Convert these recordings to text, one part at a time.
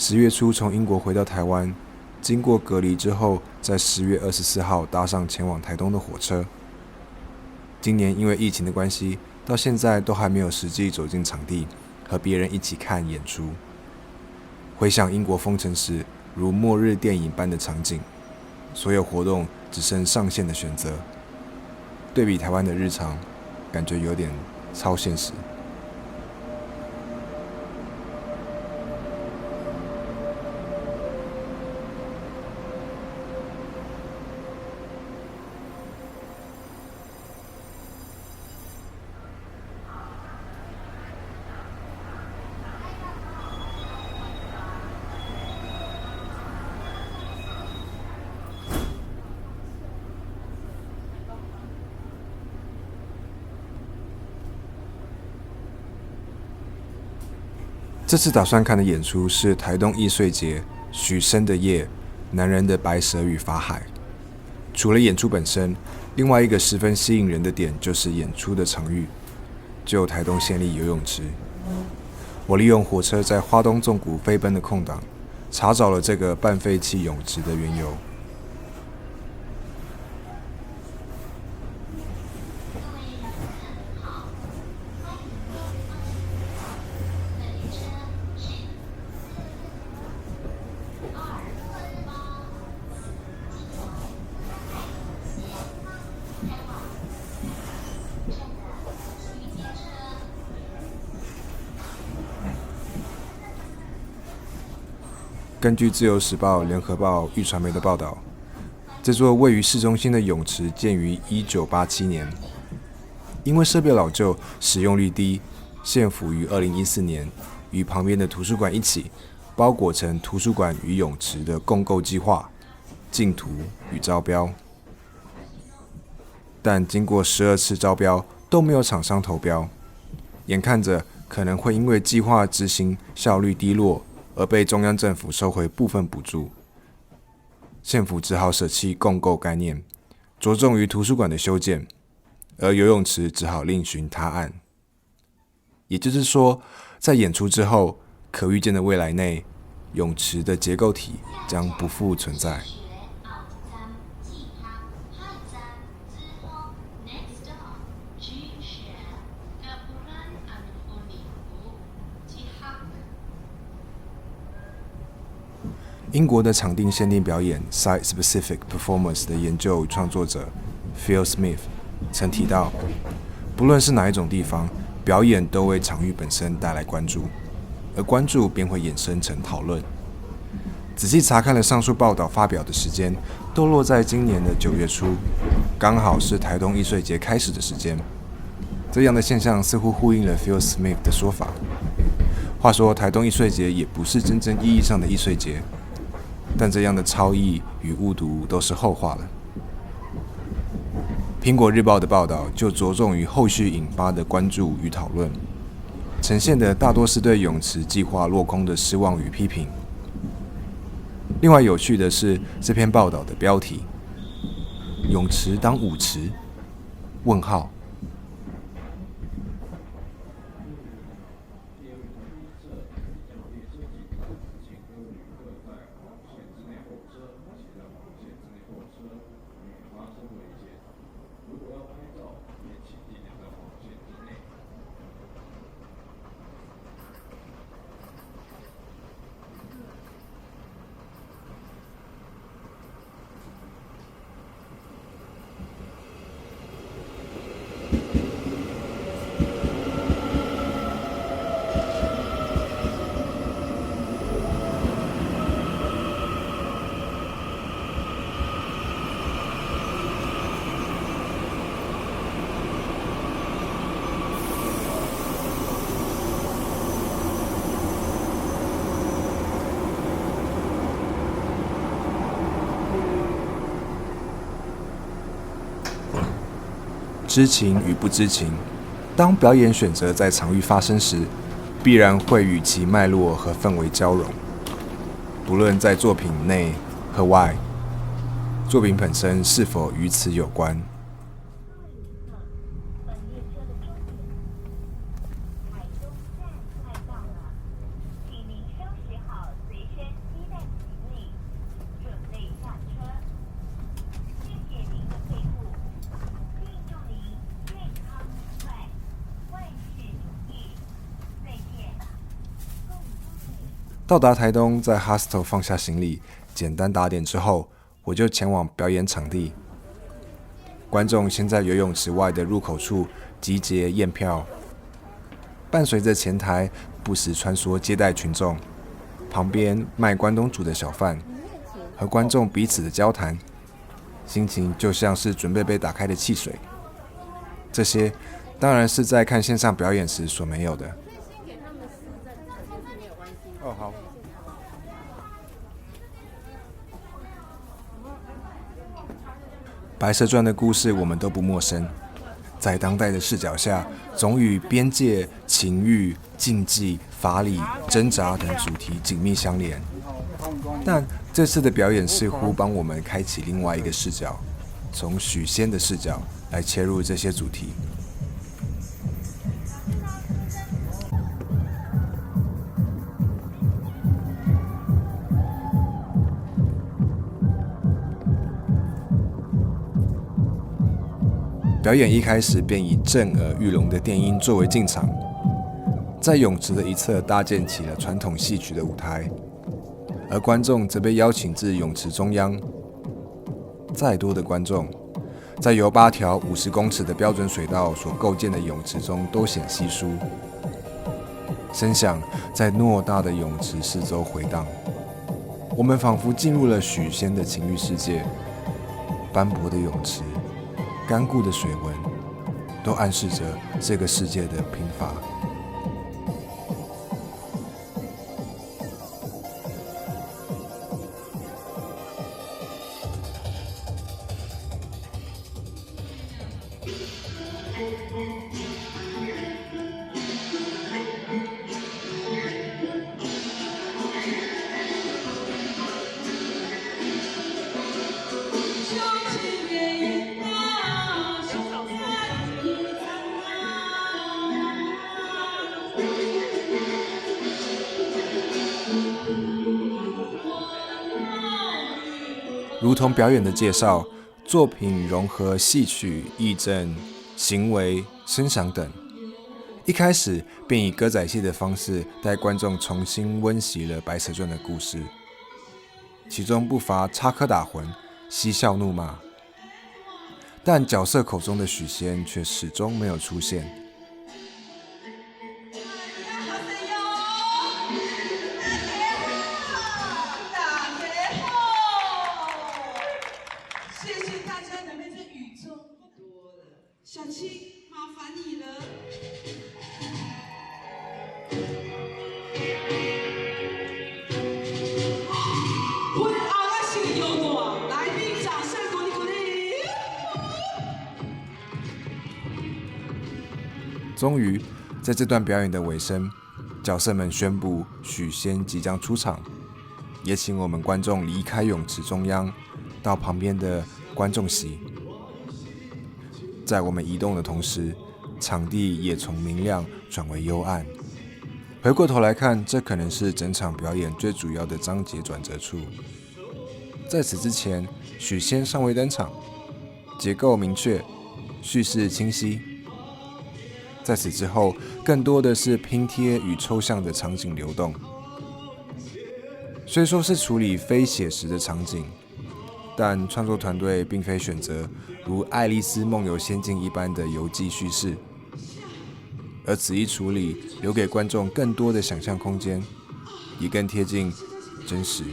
10月初从英国回到台湾，经过隔离之后，在10月24号搭上前往台东的火车。今年因为疫情的关系，到现在都还没有实际走进场地，和别人一起看演出。回想英国封城时如末日电影般的场景，所有活动只剩上线的选择。对比台湾的日常，感觉有点超现实。这次打算看的演出是台东艺穗节许生的夜，男人的白蛇与法海。除了演出本身，另外一个十分吸引人的点就是演出的场域，就台东县立游泳池。我利用火车在花东纵谷飞奔的空档，查找了这个半废弃泳池的缘由。根据自由时报、联合报、壹传媒的报道，这座位于市中心的泳池建于1987年，因为设备老旧、使用率低，县府于2014年与旁边的图书馆一起包裹成图书馆与泳池的共构计划，竞图与招标。但经过12次招标都没有厂商投标，眼看着可能会因为计划执行效率低落而被中央政府收回部分补助，县府只好舍弃共构概念，着重于图书馆的修建，而游泳池只好另寻他案。也就是说，在演出之后，可预见的未来内，泳池的结构体将不复存在。英国的场地限定表演 Site-Specific Performance 的研究创作者 Phil Smith 曾提到，不论是哪一种地方，表演都为场域本身带来关注，而关注便会衍生成讨论。仔细查看了上述报道发表的时间，都落在今年的9月初，刚好是台东艺穗节开始的时间。这样的现象似乎呼应了 Phil Smith 的说法。话说，台东艺穗节也不是真正意义上的艺穗节，但这样的超译与误读都是后话了。苹果日报的报道就着重于后续引发的关注与讨论，呈现的大多是对泳池计划落空的失望与批评。另外有趣的是这篇报道的标题：泳池当舞池？问号。知情与不知情，当表演选择在场域发生时，必然会与其脉络和氛围交融。不论在作品内和外，作品本身是否与此有关。台东站快到了，请您收拾好随身到达台东，在 hostel 放下行李，简单打点之后，我就前往表演场地。观众先在游泳池外的入口处集结验票，伴随着前台不时穿梭接待群众，旁边卖关东煮的小贩和观众彼此的交谈，心情就像是准备被打开的汽水。这些当然是在看线上表演时所没有的。哦，好。白蛇传的故事我们都不陌生，在当代的视角下，总与边界、情欲、禁忌、法理、挣扎等主题紧密相连。但这次的表演似乎帮我们开启另外一个视角，从许仙的视角来切入这些主题。表演一开始便以震耳欲聋的电音作为进场，在泳池的一侧搭建起了传统戏曲的舞台，而观众则被邀请至泳池中央。再多的观众，在由8条50公尺的标准水道所构建的泳池中都显稀疏，声响在偌大的泳池四周回荡，我们仿佛进入了许仙的情欲世界。斑驳的泳池，干固的水纹，都暗示着这个世界的贫乏。如同表演的介绍，作品融合戏曲、义正、行为、声响等，一开始便以歌仔戏的方式带观众重新温习了《白蛇传》的故事，其中不乏插科打诨、嬉笑怒骂，但角色口中的许仙却始终没有出现。小青，麻烦你了。我阿拉是有我，来宾掌声鼓励鼓励。终于，在这段表演的尾声，角色们宣布许仙即将出场，也请我们观众离开泳池中央，到旁边的观众席。在我们移动的同时，场地也从明亮转为幽暗。回过头来看，这可能是整场表演最主要的章节转折处。在此之前，许仙尚未登场，结构明确，叙事清晰。在此之后，更多的是拼贴与抽象的场景流动。虽说是处理非写实的场景，但创作团队并非选择如《爱丽丝梦游仙境》一般的游记叙事，而此一处理留给观众更多的想象空间，也更贴近真实。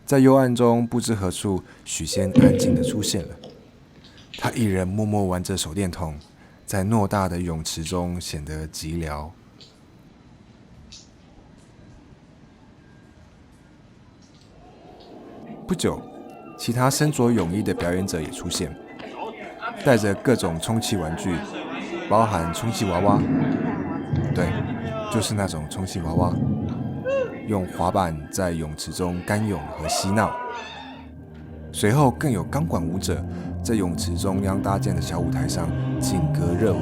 在幽暗中，不知何处，许仙安静地出现了。他一人默默玩着手电筒，在偌大的泳池中显得寂寥。不久，其他身着泳衣的表演者也出现，带着各种充气玩具，包含充气娃娃，对，就是那种充气娃娃。用滑板在泳池中干泳和嬉闹。随后更有钢管舞者在泳池中央搭建的小舞台上劲歌热舞。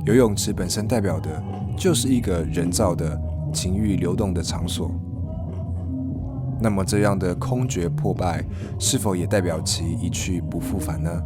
游泳池本身代表的就是一个人造的情欲流动的场所。那么这样的空觉破败，是否也代表其一去不复返呢？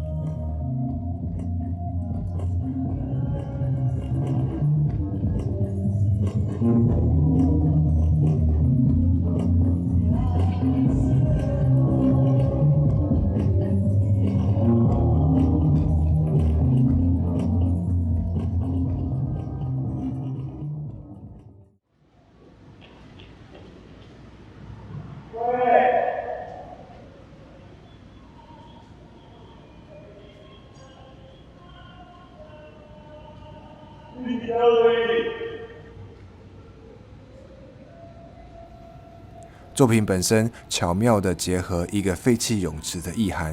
作品本身巧妙地结合一个废弃泳池的意涵，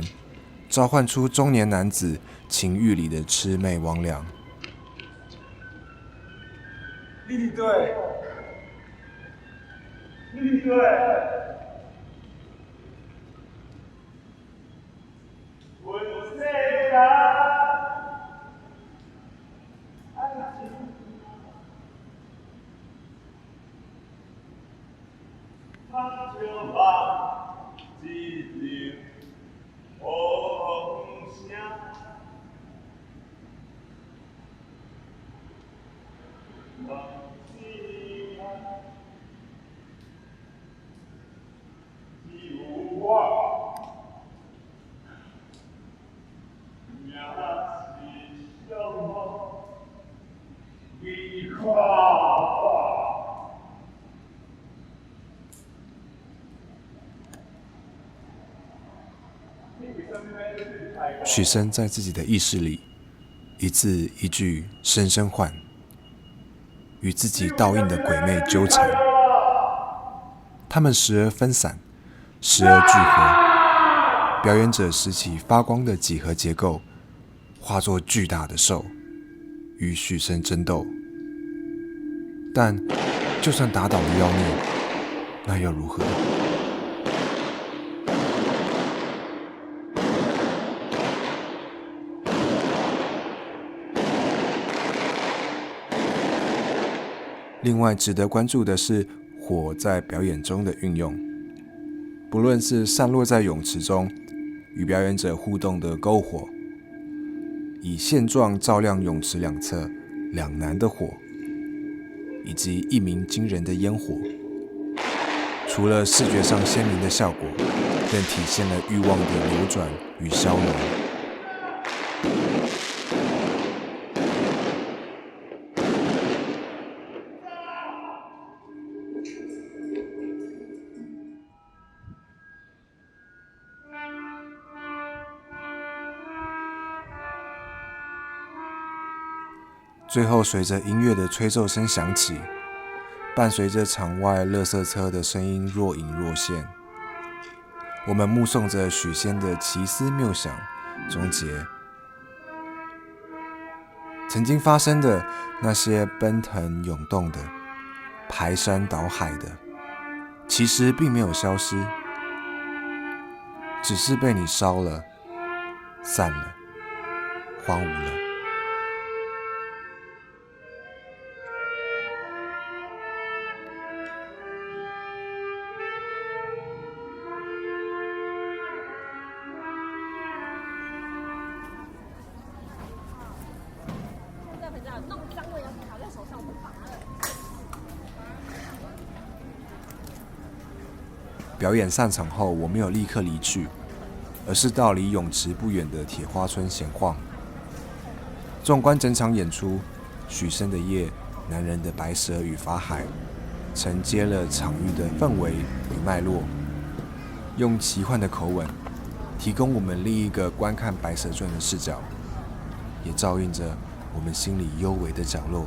召唤出中年男子情欲里的魑魅魍魉。立队，立队，我谁呀？许生在自己的意识里，一字一句声声唤，与自己倒映的鬼魅纠缠。他们时而分散，时而聚合。表演者拾起发光的几何结构，化作巨大的兽，与许生争斗。但就算打倒了妖孽，那又如何？另外值得关注的是火在表演中的运用，不论是散落在泳池中与表演者互动的篝火，以线状照亮泳池两侧两难的火，以及一鸣惊人的烟火，除了视觉上鲜明的效果，更体现了欲望的流转与消融。最后，随着音乐的吹奏声响起，伴随着场外垃圾车的声音若隐若现，我们目送着许仙的奇思妙想终结。曾经发生的那些奔腾涌动的、排山倒海的，其实并没有消失，只是被你烧了、散了、荒芜了。表演散场后，我没有立刻离去，而是到离泳池不远的铁花村闲晃。纵观整场演出，许生的夜、男人的白蛇与法海，承接了场域的氛围与脉络，用奇幻的口吻，提供我们另一个观看《白蛇传》的视角，也照映着我们心里幽微的角落。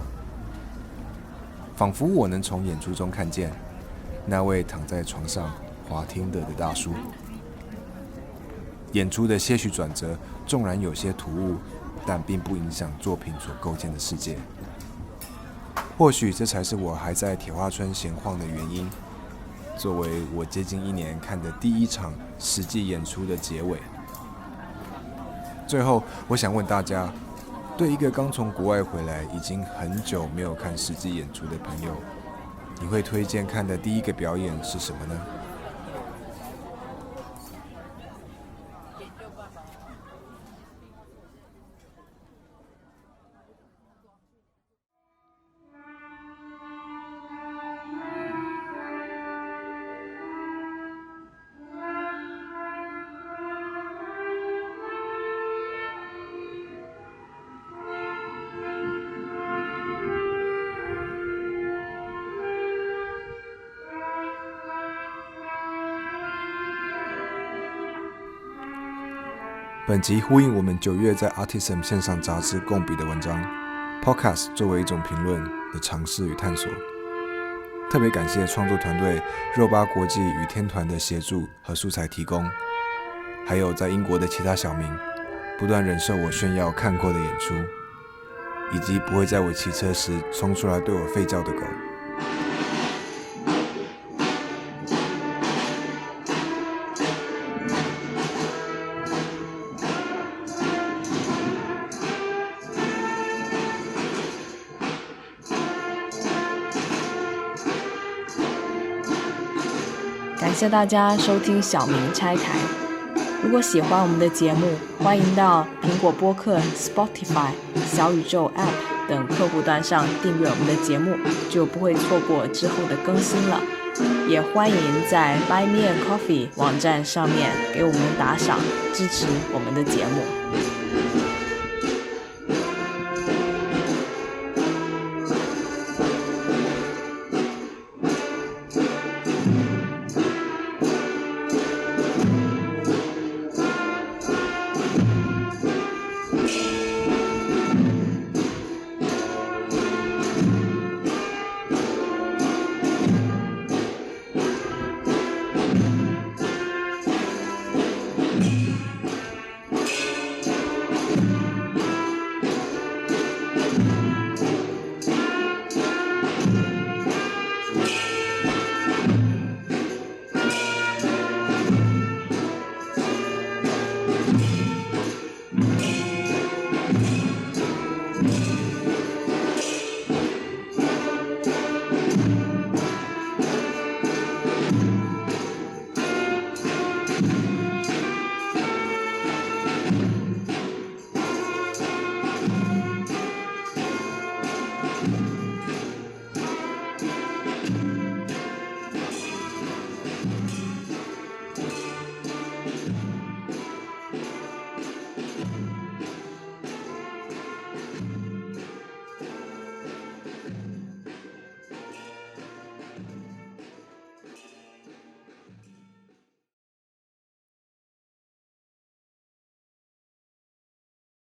仿佛我能从演出中看见那位躺在床上滑听的大叔。演出的些许转折纵然有些突兀，但并不影响作品所构建的世界。或许这才是我还在铁花村闲晃的原因。作为我接近1年看的第一场实际演出的结尾，最后我想问大家，对一个刚从国外回来已经很久没有看实际演出的朋友，你会推荐看的第一个表演是什么呢？本集呼应我们9月在 Artisan 线上杂志共笔的文章 Podcast 作为一种评论的尝试与探索。特别感谢创作团队肉巴国际与天团的协助和素材提供，还有在英国的其他小民不断忍受我炫耀看过的演出，以及不会在我骑车时冲出来对我吠叫的狗。感谢大家收听小明拆台。如果喜欢我们的节目，欢迎到苹果播客、Spotify、小宇宙 App 等客户端上订阅我们的节目，就不会错过之后的更新了。也欢迎在 Buy Me a Coffee 网站上面给我们打赏，支持我们的节目。